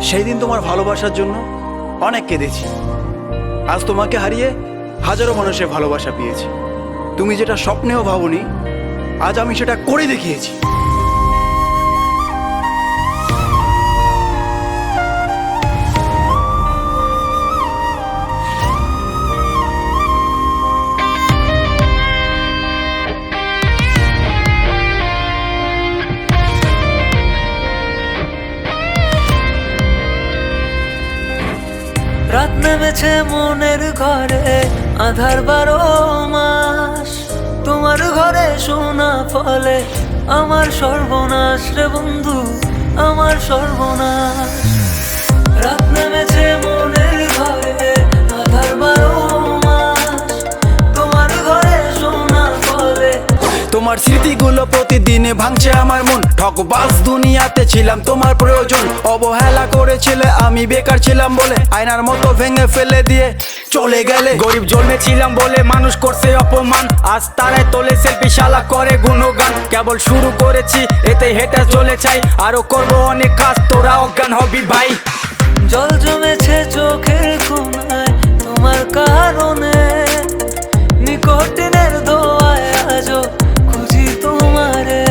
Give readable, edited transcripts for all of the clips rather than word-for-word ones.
সেই দিন তোমার ভালোবাসার জন্য অনেক কেঁদেছি। আজ তোমাকে হারিয়ে হাজারো মানুষের ভালোবাসা পেয়েছি। তুমি যেটা স্বপ্নেও ভাবনি, আজ আমি সেটা করে দেখিয়েছি। রাত নেমেছে মনের ঘরে, আধার 12 মাস। তোমার ঘরে শোনা ফলে আমার সর্বনাশ রে বন্ধু, আমার সর্বনাশ। রাত নেমেছে মনের ঘরে, আধার 12 মাস। তোমার ঘরে শোনা ফলে তোমার স্মৃতিগুলো প্রতিদিনে ভাঙছে আমার মন। ঠকবাজ দুনিয়াতে ছিলাম তোমার প্রয়োজন, অবহেলা করেছিলে আমি বেকার ছিলাম বলে, আয়নার মতো ভেঙে ফেলে দিয়ে চলে গেলে। গরিব জন্মেছিলাম বলে মানুষ করছে অপমান, আজ তারাই তোলে সেলফি, শালা করে গুণগান। কেবল শুরু করেছি, এতে হেঁটে চলে চাই, আরো করবো অনেক কাজ, তোরা অজ্ঞান হবি ভাই। জল জমেছে চোখের কোণায় তোমার কারণে, নিকটিনের দোয়ায় আজও খুঁজি তোমারে।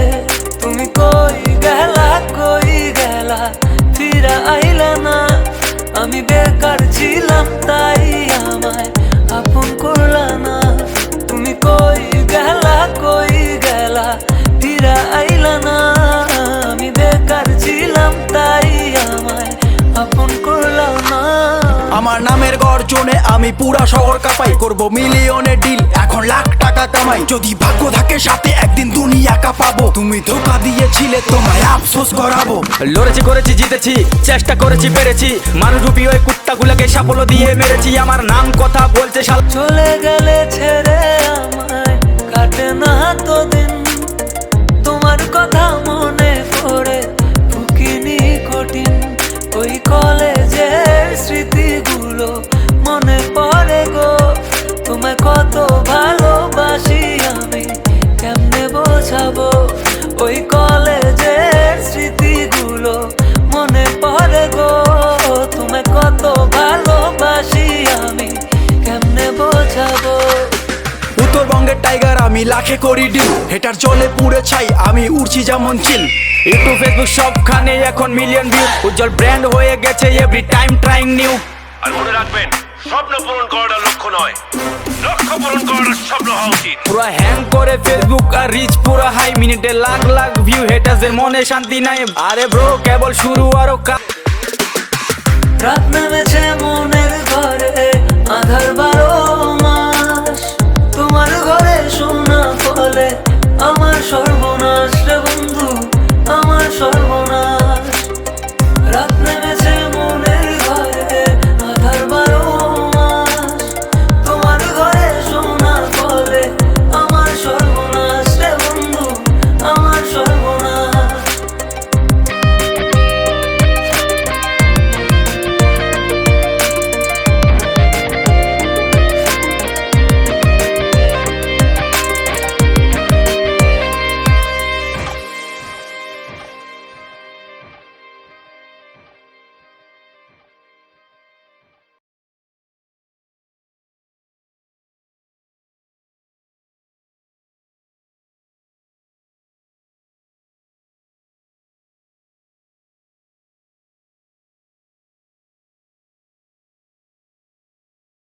তুমি কই গেলা ফিরা আইলা না। আমি বেকার ছিলাম তাই আমায় আপন করলা না। তুমি কই গেলা ফিরা আইলা না। আমি বেকার ছিলাম তাই আমায় আপন করলা না। আমার নামের গর্জনে আমি পুরা শহর কাঁপাই, করবো মিলিয়নের ডিল, এখন লাখ টাকা কামাই। যদি ভাগ্য থাকে সাথে একদিন দুনিয়া কাঁপাবো। তুমি ধোকা দিয়েছিলে, তোমায় আফসোস করাবো। লড়েছি করেছি জিতেছি, চেষ্টা করেছি পেরেছি, মানুষরূপী ওই কুত্তাগুলোকে সাফল্য দিয়ে মেরেছি। আমার নাম কথা বলছে শালা। চলে গেলে ছেড়ে আমায় কাটে না তো দিন, তোমার কথা মনে পড়ে ফুকিনি কঠিন। ওই কলেজের স্মৃতিগুলো মনে পড়ে গো, তোমায় কত ভালোবাসি আমি কেমনে বোঝাবো। ওই কলেজের স্মৃতিগুলো মনে পড়ে গো, তোমায় কত ভালোবাসি আমি কেমনে বোঝাবো। উত্তরবঙ্গের টাইগার আমি, লাখে করি ডিল, হেটার চলে পুড়ে ছাই, আমি উড়ছি যেমন চিল। ইউটিউব ফেসবুক সবখানে এখন মিলিয়ন ভিউ, উজ্জ্বল ব্র্যান্ড হয়ে গেছে এভরি টাইম ট্রাইং নিউ। আর মনে রাখবেন, স্বপ্ন পূরণ করাটা লক্ষ্য নয়, লক্ষ্য পূরণ করাটা স্বপ্ন হওয়া উচিত। পুরো হ্যাং করে ফেসবুক আর রিচ পুরো হাই, মিনিটে লাখ লাখ ভিউ, হেটারদের মনে শান্তি নাই। আরে ব্রো কেবল শুরু, আরো